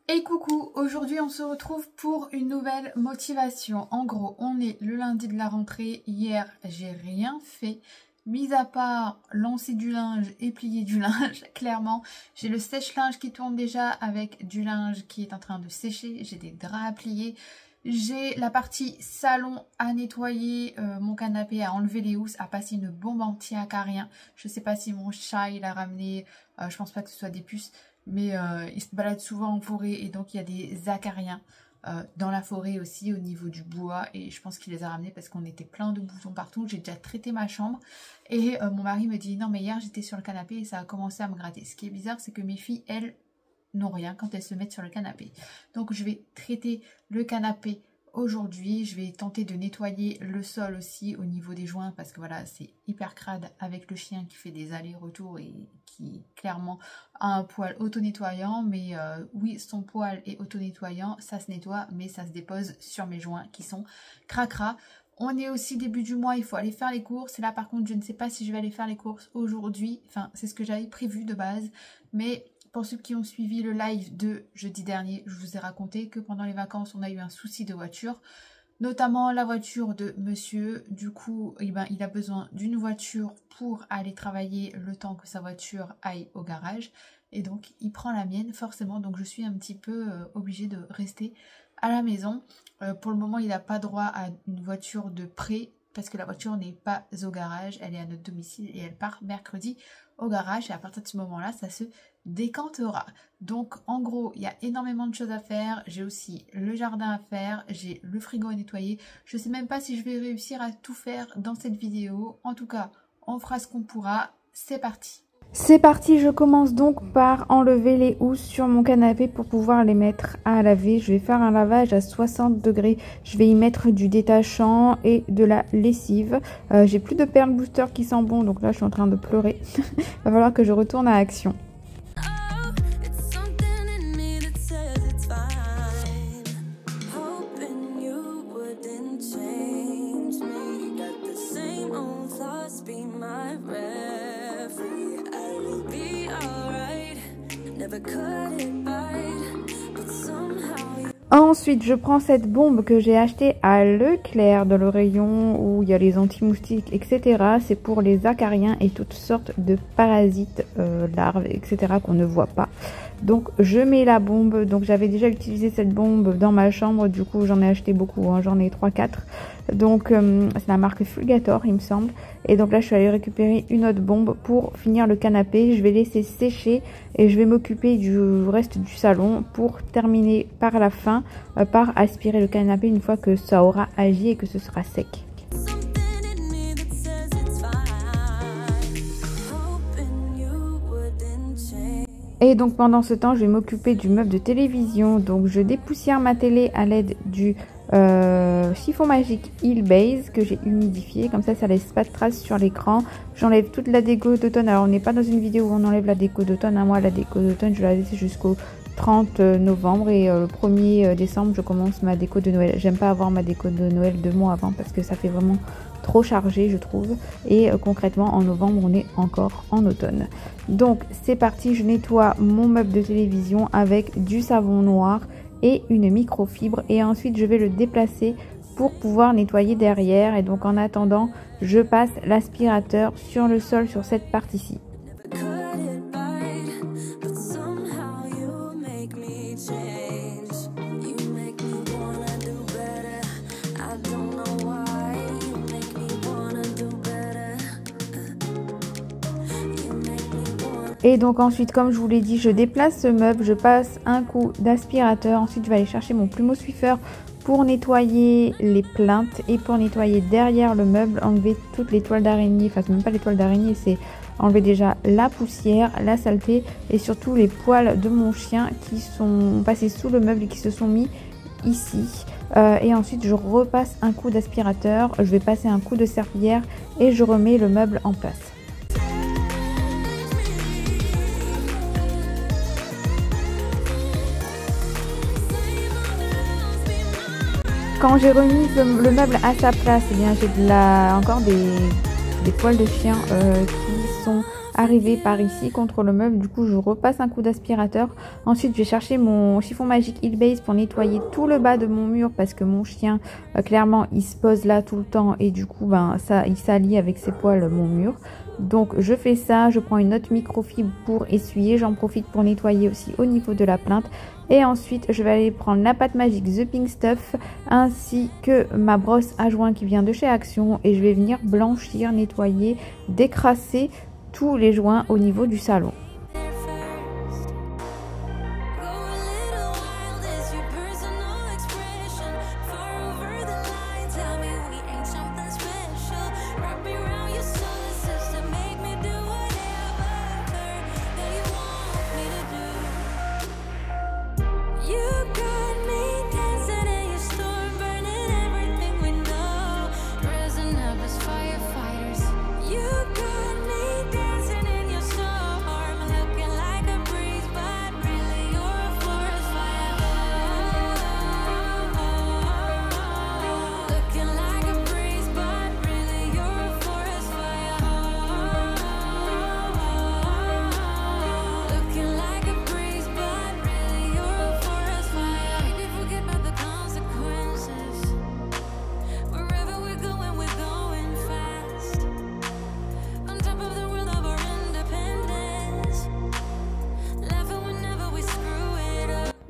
Et coucou, aujourd'hui on se retrouve pour une nouvelle motivation. En gros, on est le lundi de la rentrée. Hier, j'ai rien fait, mis à part lancer du linge et plier du linge. Clairement, j'ai le sèche-linge qui tourne déjà avec du linge qui est en train de sécher. J'ai des draps à plier. J'ai la partie salon à nettoyer, mon canapé à enlever les housses, à passer une bombe anti-acarien. Je sais pas si mon chat il a ramené, je pense pas que ce soit des puces. Mais il se balade souvent en forêt et donc il y a des acariens dans la forêt aussi au niveau du bois. Et je pense qu'il les a ramenés parce qu'on était plein de boutons partout. J'ai déjà traité ma chambre et mon mari me dit non mais hier j'étais sur le canapé et ça a commencé à me gratter. Ce qui est bizarre c'est que mes filles elles n'ont rien quand elles se mettent sur le canapé. Donc je vais traiter le canapé aujourd'hui. Je vais tenter de nettoyer le sol aussi au niveau des joints parce que voilà c'est hyper crade avec le chien qui fait des allers-retours et qui clairement a un poil auto-nettoyant. Mais oui, son poil est auto-nettoyant, ça se nettoie mais ça se dépose sur mes joints qui sont cracra. On est aussi début du mois, il faut aller faire les courses. Et là par contre je ne sais pas si je vais aller faire les courses aujourd'hui. Enfin c'est ce que j'avais prévu de base. Mais pour ceux qui ont suivi le live de jeudi dernier, je vous ai raconté que pendant les vacances, on a eu un souci de voiture, notamment la voiture de monsieur. Du coup, il a besoin d'une voiture pour aller travailler le temps que sa voiture aille au garage. Et donc, il prend la mienne forcément. Donc, je suis un petit peu obligée de rester à la maison. Pour le moment, il n'a pas droit à une voiture de prêt parce que la voiture n'est pas au garage. Elle est à notre domicile et elle part mercredi au garage. Et à partir de ce moment-là, ça se décantera. Donc en gros il y a énormément de choses à faire. J'ai aussi le jardin à faire, j'ai le frigo à nettoyer. Je sais même pas si je vais réussir à tout faire dans cette vidéo. En tout cas on fera ce qu'on pourra. C'est parti. C'est parti, je commence donc par enlever les housses sur mon canapé pour pouvoir les mettre à laver. Je vais faire un lavage à 60 degrés. Je vais y mettre du détachant et de la lessive. J'ai plus de perles booster qui sent bon, donc là je suis en train de pleurer. Va falloir que je retourne à Action. Ensuite, je prends cette bombe que j'ai achetée à Leclerc dans le rayon où il y a les anti-moustiques, etc. C'est pour les acariens et toutes sortes de parasites, larves, etc. qu'on ne voit pas. Donc, je mets la bombe. Donc, j'avais déjà utilisé cette bombe dans ma chambre. Du coup, j'en ai acheté beaucoup. Hein. J'en ai 3-4. Donc, c'est la marque Fulgator, il me semble. Et donc là, je suis allée récupérer une autre bombe pour finir le canapé. Je vais laisser sécher et je vais m'occuper du reste du salon pour terminer par la fin, par aspirer le canapé une fois que ça aura agi et que ce sera sec. Et donc pendant ce temps, je vais m'occuper du meuble de télévision. Donc je dépoussière ma télé à l'aide du chiffon magique Heal Base que j'ai humidifié. Comme ça laisse pas de traces sur l'écran. J'enlève toute la déco d'automne. Alors on n'est pas dans une vidéo où on enlève la déco d'automne. Moi la déco d'automne je la laisse jusqu'au 30 novembre et le 1er décembre je commence ma déco de Noël. J'aime pas avoir ma déco de Noël 2 mois avant parce que ça fait vraiment trop chargé je trouve. Et concrètement en novembre on est encore en automne. Donc c'est parti, je nettoie mon meuble de télévision avec du savon noir et une microfibre et ensuite je vais le déplacer pour pouvoir nettoyer derrière. Et donc en attendant je passe l'aspirateur sur le sol sur cette partie-ci. Et donc ensuite, comme je vous l'ai dit, je déplace ce meuble, je passe un coup d'aspirateur. Ensuite, je vais aller chercher mon plumeau Swiffer pour nettoyer les plinthes et pour nettoyer derrière le meuble, enlever toutes les toiles d'araignée. Enfin, c'est même pas les toiles d'araignée, c'est enlever déjà la poussière, la saleté et surtout les poils de mon chien qui sont passés sous le meuble et qui se sont mis ici. Et ensuite, je repasse un coup d'aspirateur, je vais passer un coup de serpillière et je remets le meuble en place. Quand j'ai remis le meuble à sa place, eh bien j'ai encore des poils de chien qui sont arrivés par ici contre le meuble. Du coup je repasse un coup d'aspirateur. Ensuite je vais chercher mon chiffon magique Heal Base pour nettoyer tout le bas de mon mur, parce que mon chien clairement il se pose là tout le temps et du coup ça il salit avec ses poils mon mur. Donc je fais ça, je prends une autre microfibre pour essuyer, j'en profite pour nettoyer aussi au niveau de la plinthe. Et ensuite je vais aller prendre la pâte magique The Pink Stuff ainsi que ma brosse à joint qui vient de chez Action, et je vais venir blanchir, nettoyer, décrasser tous les joints au niveau du salon.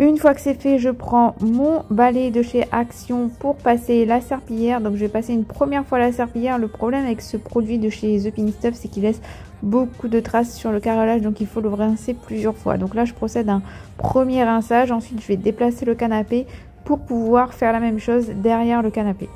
Une fois que c'est fait, je prends mon balai de chez Action pour passer la serpillière. Donc je vais passer une première fois la serpillière. Le problème avec ce produit de chez The Pink Stuff, c'est qu'il laisse beaucoup de traces sur le carrelage, donc il faut le rincer plusieurs fois. Donc là je procède à un premier rinçage. Ensuite je vais déplacer le canapé pour pouvoir faire la même chose derrière le canapé.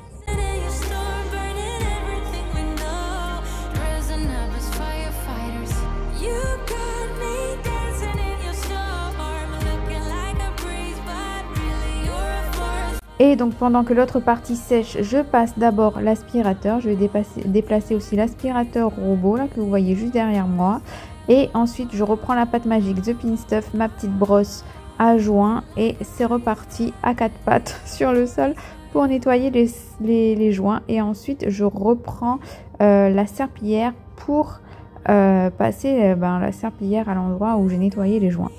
Et donc pendant que l'autre partie sèche, je passe d'abord l'aspirateur. Je vais déplacer aussi l'aspirateur robot là que vous voyez juste derrière moi. Et ensuite je reprends la pâte magique The Pink Stuff, ma petite brosse à joint, et c'est reparti à quatre pattes sur le sol pour nettoyer les joints. Et ensuite je reprends la serpillière pour passer la serpillière à l'endroit où j'ai nettoyé les joints.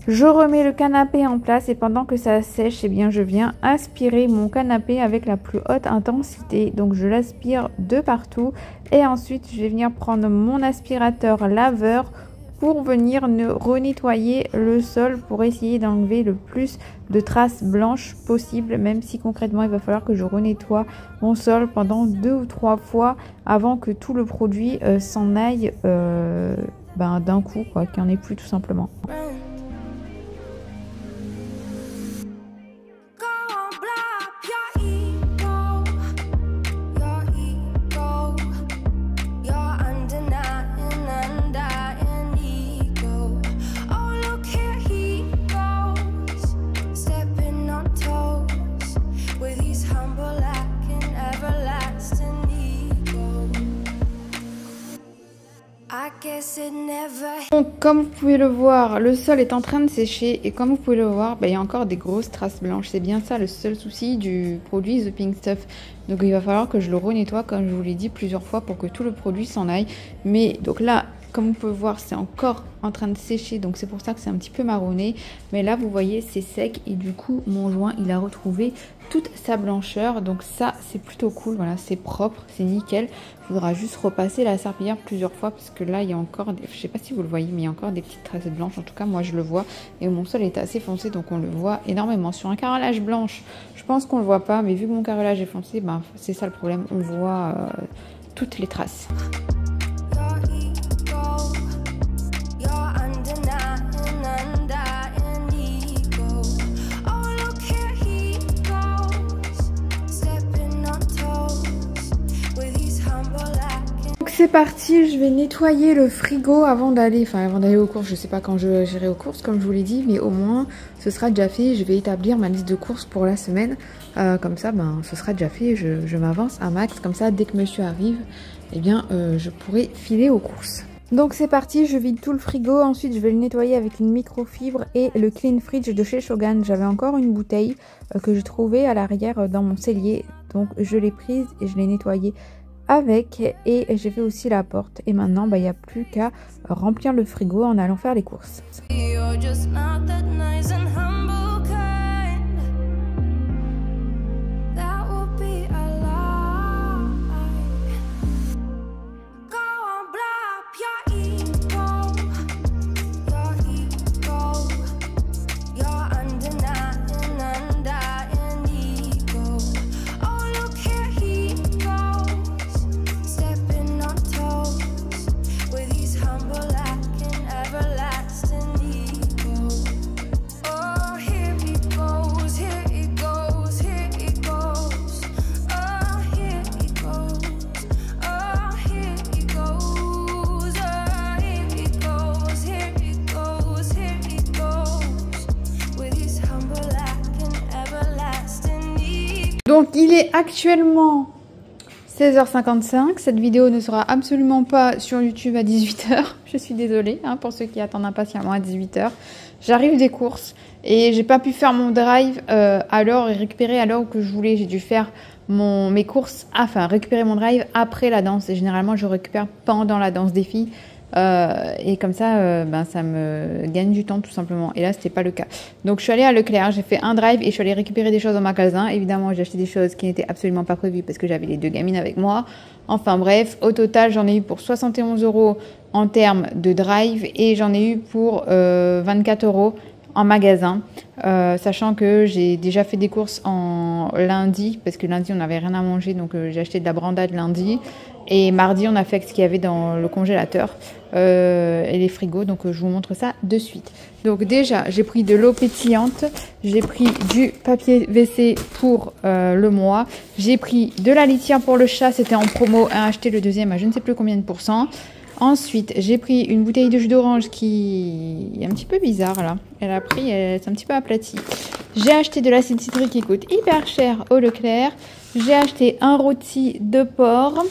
Je remets le canapé en place et pendant que ça sèche, eh bien, je viens aspirer mon canapé avec la plus haute intensité. Donc je l'aspire de partout et ensuite je vais venir prendre mon aspirateur laveur pour venir renettoyer le sol pour essayer d'enlever le plus de traces blanches possible, même si concrètement il va falloir que je renettoie mon sol pendant 2 ou 3 fois avant que tout le produit s'en aille d'un coup, quoi, qu'il n'y en ait plus tout simplement. Donc comme vous pouvez le voir, le sol est en train de sécher et comme vous pouvez le voir, il y a encore des grosses traces blanches. C'est bien ça le seul souci du produit The Pink Stuff. Donc il va falloir que je le renettoie comme je vous l'ai dit plusieurs fois pour que tout le produit s'en aille. Mais donc là, comme vous pouvez voir, c'est encore en train de sécher, donc c'est pour ça que c'est un petit peu marronné. Mais là, vous voyez, c'est sec et du coup, mon joint, il a retrouvé toute sa blancheur. Donc ça, c'est plutôt cool. Voilà, c'est propre, c'est nickel. Il faudra juste repasser la serpillière plusieurs fois parce que là, il y a encore, je sais pas si vous le voyez, mais il y a encore des petites traces blanches. En tout cas, moi, je le vois. Et mon sol est assez foncé, donc on le voit énormément. Sur un carrelage blanche, je pense qu'on le voit pas, mais vu que mon carrelage est foncé, ben, c'est ça le problème. On voit toutes les traces. C'est parti, je vais nettoyer le frigo avant d'aller aux courses. Je sais pas quand j'irai aux courses comme je vous l'ai dit, mais au moins ce sera déjà fait. Je vais établir ma liste de courses pour la semaine. Comme ça, ben, ce sera déjà fait. Je m'avance un max. Comme ça, dès que monsieur arrive, eh bien, je pourrai filer aux courses. Donc c'est parti, je vide tout le frigo. Ensuite, je vais le nettoyer avec une microfibre et le Clean Fridge de chez Shogun. J'avais encore une bouteille que j'ai trouvée à l'arrière dans mon cellier. Donc je l'ai prise et je l'ai nettoyée avec, et j'ai fait aussi la porte. Et maintenant, il n'y a plus qu'à remplir le frigo en allant faire les courses. Donc il est actuellement 16h55. Cette vidéo ne sera absolument pas sur YouTube à 18h. Je suis désolée pour ceux qui attendent impatiemment à 18h. J'arrive des courses et j'ai pas pu faire mon drive à l'heure et récupérer à l'heure que je voulais. J'ai dû faire mes courses, récupérer mon drive après la danse. Et généralement je récupère pendant la danse des filles. Et comme ça, ça me gagne du temps tout simplement. Et là, c'était pas le cas. Donc, je suis allée à Leclerc, j'ai fait un drive et je suis allée récupérer des choses au magasin. Évidemment, j'ai acheté des choses qui n'étaient absolument pas prévues parce que j'avais les deux gamines avec moi. Enfin bref, au total, j'en ai eu pour 71 € en termes de drive et j'en ai eu pour 24 € en magasin, sachant que j'ai déjà fait des courses en lundi parce que lundi on n'avait rien à manger, donc j'ai acheté de la brandade lundi. Et mardi, on a fait ce qu'il y avait dans le congélateur et les frigos. Donc, je vous montre ça de suite. Donc, déjà, j'ai pris de l'eau pétillante. J'ai pris du papier WC pour le mois. J'ai pris de la litière pour le chat. C'était en promo. Acheté le deuxième à je ne sais plus combien de pourcents. Ensuite, j'ai pris une bouteille de jus d'orange qui est un petit peu bizarre là. Elle a pris, c'est un petit peu aplati. J'ai acheté de l'acide citrique qui coûte hyper cher au Leclerc. J'ai acheté un rôti de porc.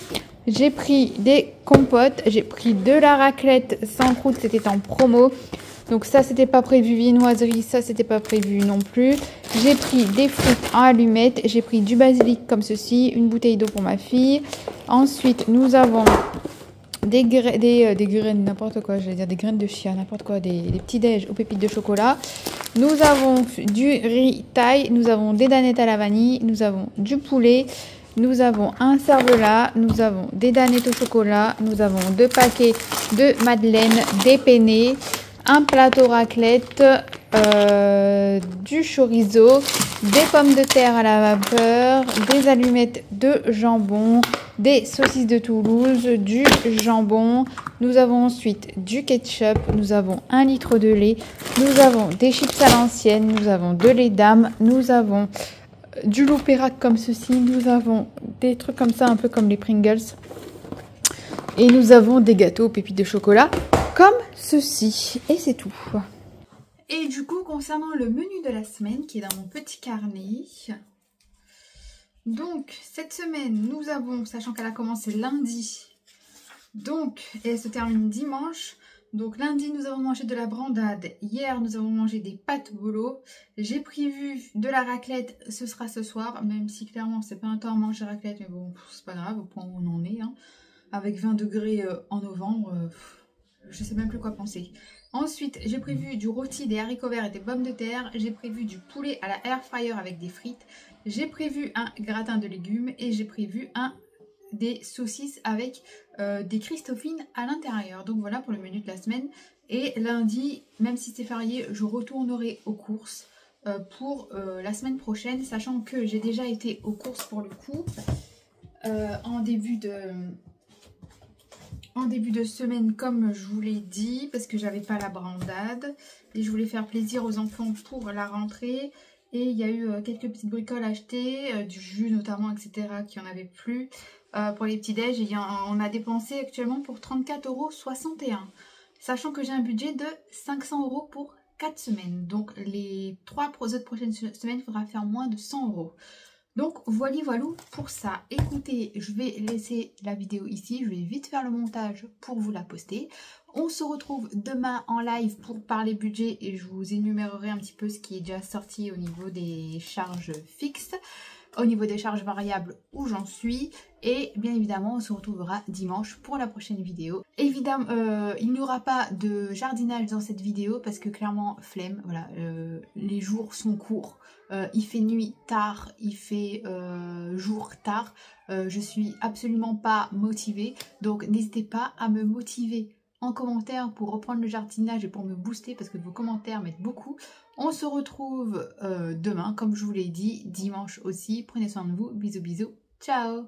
J'ai pris des compotes, j'ai pris de la raclette sans croûte, c'était en promo. Donc ça, c'était pas prévu, viennoiserie, ça, c'était pas prévu non plus. J'ai pris des frites en allumettes, j'ai pris du basilic comme ceci, une bouteille d'eau pour ma fille. Ensuite, nous avons des graines, n'importe quoi, j'allais dire des graines de chia, n'importe quoi, des petits déj aux pépites de chocolat. Nous avons du riz thaï, nous avons des danettes à la vanille, nous avons du poulet. Nous avons un cervelas, nous avons des danettes au chocolat, nous avons 2 paquets de madeleine, des penne, un plateau raclette, du chorizo, des pommes de terre à la vapeur, des allumettes de jambon, des saucisses de Toulouse, du jambon. Nous avons ensuite du ketchup, nous avons 1 litre de lait, nous avons des chips à l'ancienne, nous avons de lait d'âme, nous avons du loupérac comme ceci, nous avons des trucs comme ça un peu comme les Pringles et nous avons des gâteaux aux pépites de chocolat comme ceci et c'est tout. Et du coup concernant le menu de la semaine qui est dans mon petit carnet, donc cette semaine nous avons, sachant qu'elle a commencé lundi, donc et elle se termine dimanche. Donc lundi, nous avons mangé de la brandade. Hier, nous avons mangé des pâtes bolo. J'ai prévu de la raclette. Ce sera ce soir. Même si clairement, c'est pas un temps à manger raclette. Mais bon, c'est pas grave au point où on en est. Avec 20 degrés en novembre, je sais même plus quoi penser. Ensuite, j'ai prévu du rôti, des haricots verts et des pommes de terre. J'ai prévu du poulet à la air fryer avec des frites. J'ai prévu un gratin de légumes et j'ai prévu des saucisses avec des Christophines à l'intérieur. Donc voilà pour le menu de la semaine. Et lundi, même si c'est férié, je retournerai aux courses pour la semaine prochaine, sachant que j'ai déjà été aux courses pour le coup en début de semaine, comme je vous l'ai dit, parce que j'avais pas la brandade et je voulais faire plaisir aux enfants pour la rentrée. Et il y a eu quelques petites bricoles achetées, du jus notamment, etc., qui en avait plus pour les petits déj. Et on a dépensé actuellement pour 34,61 €, sachant que j'ai un budget de 500 € pour 4 semaines. Donc les 3 autres prochaines semaines, il faudra faire moins de 100 €. Donc voilà pour ça. Écoutez, je vais laisser la vidéo ici, je vais vite faire le montage pour vous la poster. On se retrouve demain en live pour parler budget et je vous énumérerai un petit peu ce qui est déjà sorti au niveau des charges fixes, au niveau des charges variables où j'en suis. Et bien évidemment, on se retrouvera dimanche pour la prochaine vidéo. Évidemment, il n'y aura pas de jardinage dans cette vidéo parce que clairement, flemme, voilà, les jours sont courts. Il fait nuit tard, il fait jour tard. Je suis absolument pas motivée. Donc n'hésitez pas à me motiver en commentaire pour reprendre le jardinage et pour me booster parce que vos commentaires m'aident beaucoup. On se retrouve demain, comme je vous l'ai dit, dimanche aussi. Prenez soin de vous. Bisous, bisous. Ciao!